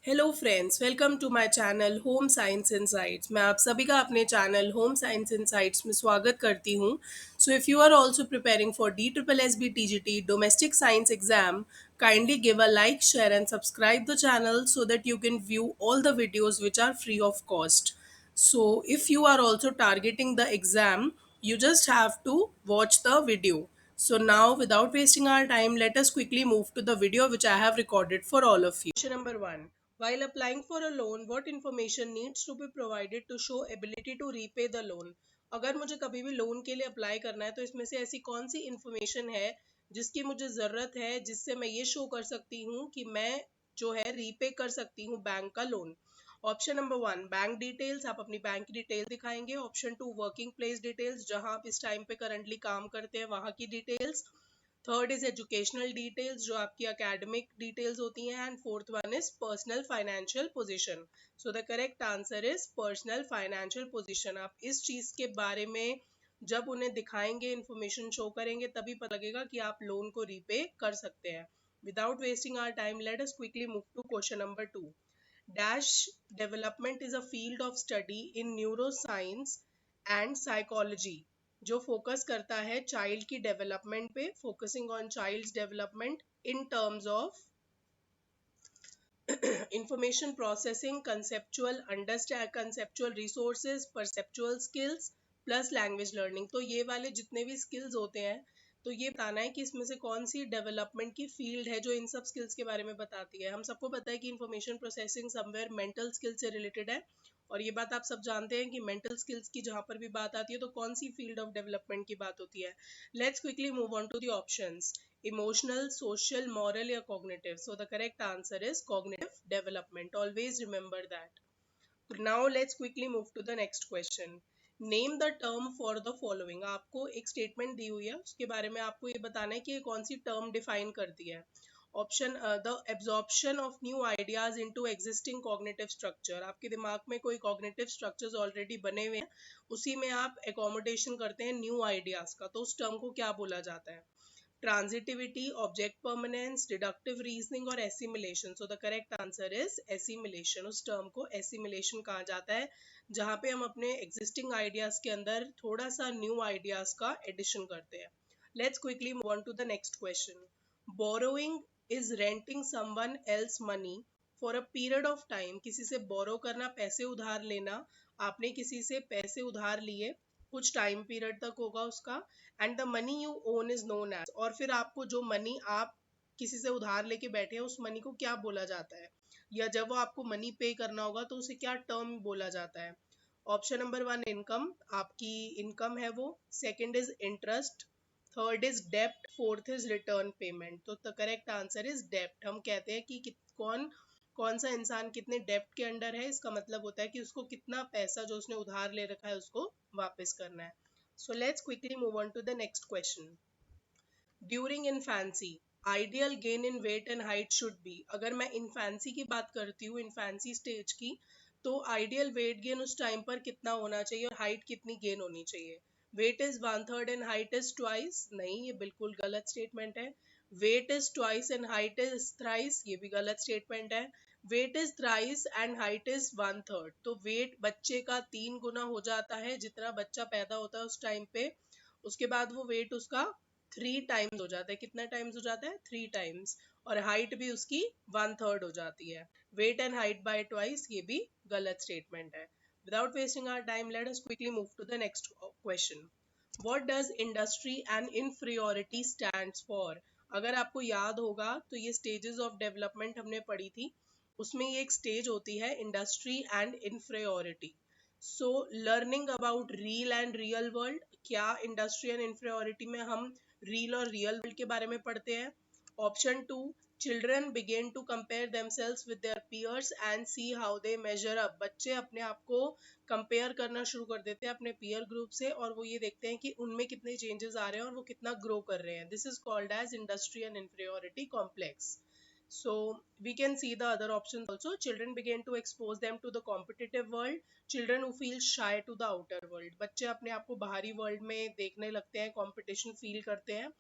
Hello friends, welcome to my channel Home Science Insights. मैं आप सभी का अपने चैनल होम साइंस इनसाइट्स में स्वागत करती हूँ। So if you are also preparing for DSSB TGT domestic science exam, kindly give a like, share and subscribe the channel so that you can view all the videos which are free of cost. So if you are also targeting the exam, you just have to watch the video. So now, without wasting our time, let us quickly move to the video which I have recorded for all of you. Question number 1. While applying for a loan, what information needs to be provided to show ability to repay the loan? अगर मुझे कभी भी loan के लिए apply करना है तो इसमें से ऐसी कौन सी इन्फॉर्मेशन है जिसकी मुझे ज़रूरत है, जिससे मैं ये शो कर सकती हूँ कि मैं जो है रीपे कर सकती हूँ बैंक का loan. Option number 1 bank details, आप अपनी बैंक की डिटेल दिखाएंगे। ऑप्शन 2 वर्किंग प्लेस डिटेल्स, जहां आप इस टाइम पे करंटली काम करते हैं वहां की details. Third is educational details, जो आपकी एकेडमिक डिटेल्स होती हैं। And fourth one is personal financial position. So the correct answer is personal financial position. आप इस चीज के बारे में जब उन्हें दिखाएंगे, इंफॉर्मेशन शो करेंगे, तभी पता लगेगा कि आप लोन को रीपे कर सकते हैं। Without wasting our time, let us quickly move to question number 2. Dash development is a field of study in neuroscience and psychology जो फोकस करता है चाइल्ड की डेवलपमेंट पे, focusing on child's development in terms of information processing, conceptual resources, perceptual skills plus language learning. तो ये वाले जितने भी स्किल्स होते हैं, तो ये बताना है कि इसमें से कौन सी डेवलपमेंट की फील्ड है जो इन सब स्किल्स के बारे में बताती है। हम सबको पता है कि information processing somewhere mental skill से रिलेटेड है, और ये बात आप सब जानते हैं कि मेंटल स्किल्स की जहां पर भी बात आती है तो कौन सी फील्ड ऑफ डेवलपमेंट की बात होती है। Let's quickly move on to the options: emotional, social, moral या cognitive. So the correct answer is cognitive development. Always remember that. Now let's quickly move to the next question. Name the term for the following. आपको एक statement दी हुई है, उसके बारे में आपको ये बताना है कि ये कौन सी टर्म डिफाइन करती है। Option the absorption of new ideas into existing cognitive structure. आपके दिमाग में कोई कॉग्निटिव स्ट्रक्चर्स ऑलरेडी बने हुए हैं, उसी में आप एकोमोडेशन करते हैं न्यू आइडियाज का, तो उस टर्म को क्या बोला जाता है। Transitivity, object permanence, deductive reasoning और assimilation. So the correct answer is assimilation. उस टर्म को एसिमिलेशन कहा जाता है जहां पे हम अपने एग्जिस्टिंग आइडियाज के अंदर थोड़ा सा न्यू आइडियाज का एडिशन करते हैं। Let's quickly move on to the next question. Borrowing is renting someone else money for a period of time. किसी से बोरो करना, पैसे उधार लेना। आपने किसी से पैसे उधार लिए, कुछ टाइम पीरियड तक होगा उसका, and the money you own is known as, और फिर आपको जो मनी आप किसी से उधार लेके बैठे हैं उस मनी को क्या बोला जाता है, या जब वो आपको मनी पे करना होगा तो उसे क्या टर्म बोला जाता है। ऑप्शन नंबर 1 इनकम, आपकी इनकम है वो। Second is interest, third is डेप्ट, फोर्थ इज रिटर्न पेमेंट। तो द करेक्ट आंसर इज डेप्ट। हम कहते हैं कि कौन कौन सा इंसान कितने डेप्ट के अंडर है, इसका मतलब होता है कि उसको कितना पैसा जो उसने उधार ले रखा है उसको वापस करना है। So let's quickly move on to the next question. During infancy, ideal gain in weight and height should be. अगर मैं infancy की बात करती हूँ, infancy stage की, तो ideal weight gain उस टाइम पर कितना होना चाहिए और height कितनी gain होनी चाहिए। Weight is 1/3 and height is twice. नहीं, ये बिल्कुल गलत स्टेटमेंट है। Weight is twice and height is thrice. ये भी गलत स्टेटमेंट है। Weight is thrice and height is 1/3। तो वेट बच्चे का 3 गुना हो जाता है, जितना बच्चा पैदा होता है उस टाइम पे। उसके बाद वो वेट उसका 3 टाइम्स हो जाता है। कितना टाइम्स हो जाता है? 3 टाइम्स। और हाइट भी उसकी 1/3 हो जाती है। Weight and height by twice, ये भी गलत स्टेटमेंट है। Without wasting our time, let us quickly move to the next question. What does industry and inferiority stands for? अगर आपको याद होगा तो ये stages of development हमने पढ़ी थी, उसमें ये एक स्टेज होती है industry and inferiority. So learning about reel and real world, क्या इंडस्ट्री एंड इन्फ्रियोरिटी में हम रील और रियल वर्ल्ड के बारे में पढ़ते हैं। Option 2, children begin to compare themselves with their peers and see how they measure up. बच्चे अपने आप को कंपेयर करना शुरू कर देते हैं अपने पीयर ग्रुप से, और वो ये देखते हैं कि उनमें कितने चेंजेस आ रहे हैं और वो कितना ग्रो कर रहे हैं। This is called age industry and inferiority complex. So we can see the other options also. Children begin to expose them to the competitive world. Children who feel shy to the outer world. बच्चे अपने आप को बाहरी world में देखने लगते हैं, competition feel करते हैं,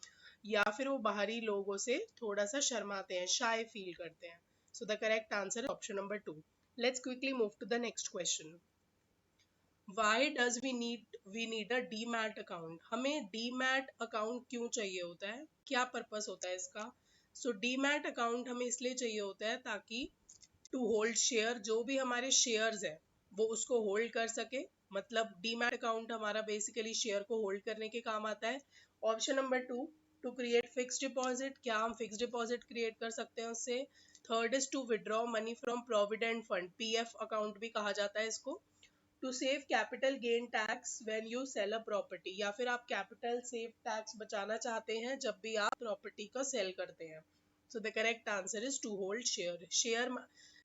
या फिर वो बाहरी लोगों से थोड़ा सा शर्माते हैं, शाय फील करते हैं. So the correct answer is option number 2. Let's quickly move to the next question. Why does we need a demat account? हमें डीमैट अकाउंट क्यों चाहिए होता है, क्या पर्पस होता है इसका? सो डीमैट अकाउंट हमें इसलिए चाहिए होता है ताकि टू होल्ड शेयर, जो भी हमारे शेयर्स हैं वो उसको होल्ड कर सके। मतलब डीमैट अकाउंट हमारा बेसिकली शेयर को होल्ड करने के काम आता है। Option number 2, to create fix deposit, क्या हम फिक्स डिपॉजिट क्रिएट कर सकते हैं उससे? Third is to withdraw money from provident fund, PF account भी कहा जाता है इसको। To save capital gain tax when you sell a property, या फिर आप कैपिटल सेव टैक्स बचाना चाहते हैं जब भी आप प्रॉपर्टी को सेल करते हैं। So the correct answer is to hold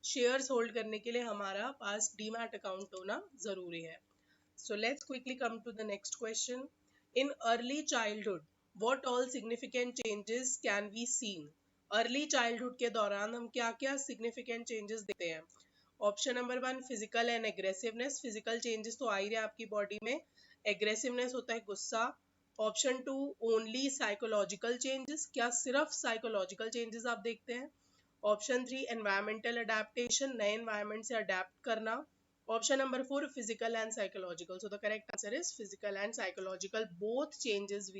shares hold करने के लिए हमारा पास डीमैट अकाउंट होना जरूरी है। So let's quickly come to the next question. In early childhood what all significant changes can be seen? Early childhood के दौरान हम क्या क्या सिग्निफिकेंट चेंजेस देखते हैं? Option number 1, physical and aggressiveness, physical changes तो आ ही रहे आपकी बॉडी में। एग्रेसिवनेस होता है गुस्सा। ऑप्शन 2, ओनली साइकोलॉजिकल चेंजेस, क्या सिर्फ साइकोलॉजिकल चेंजेस आप देखते हैं? ऑप्शन 3, एनवायरमेंटल अडेप्टेशन, नए एनवायरमेंट से अडेप्ट करना। Option number 4, physical and psychological. So the correct answer is physical and psychological, both changes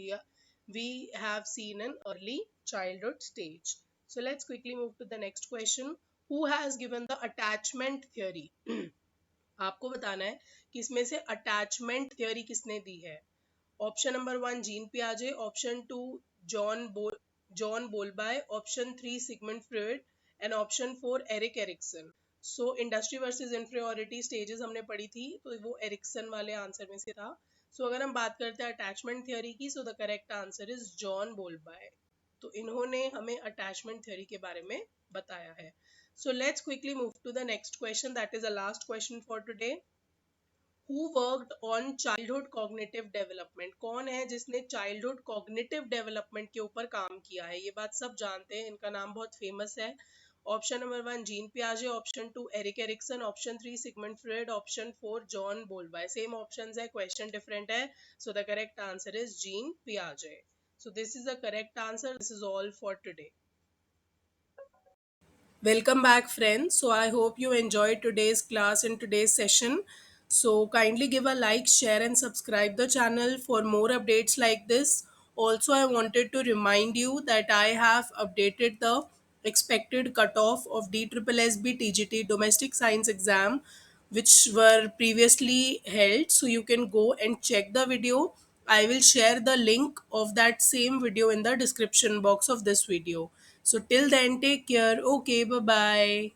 we have seen in early childhood stage. So let's quickly move to the next question. Who has given the attachment theory? आपको बताना है कि इसमें से attachment theory किसने दी है। Option number 1, Jean पियाजे। Option 2, John Bowlby. Option 3, Sigmund Freud. And option 4, Erik Erikson. So industry versus inferiority stages हमने पढ़ी थी, तो वो एरिक्सन वाले आंसर में से था। सो अगर हम बात करते हैं अटैचमेंट थ्योरी की, so the correct answer is John Bowlby. तो इन्होंने हमें अटैचमेंट थ्योरी के बारे में बताया है। So let's quickly move to the next question. That is the last question for today. Who worked on childhood cognitive development? कौन है जिसने childhood cognitive development के ऊपर काम किया है? ये बात सब जानते हैं, इनका नाम बहुत फेमस है। ऑप्शन नंबर 1, जीन पियाजे। Option 2, Erik Erikson. Option 3, Sigmund Freud. Option 4, John Bowlby. Same options है, क्वेश्चन डिफरेंट है। So the correct answer is Jean पियाजे। So this is the correct answer. This is all for today. Welcome back, friends. So I hope you enjoyed today's class and today's session. So kindly give a like, share, and subscribe the channel for more updates like this. Also, I wanted to remind you that I have updated the expected cutoff of DSSB TGT Domestic Science exam, which were previously held. So you can go and check the video. I will share the link of that same video in the description box of this video. So till then, take care. Okay, bye bye.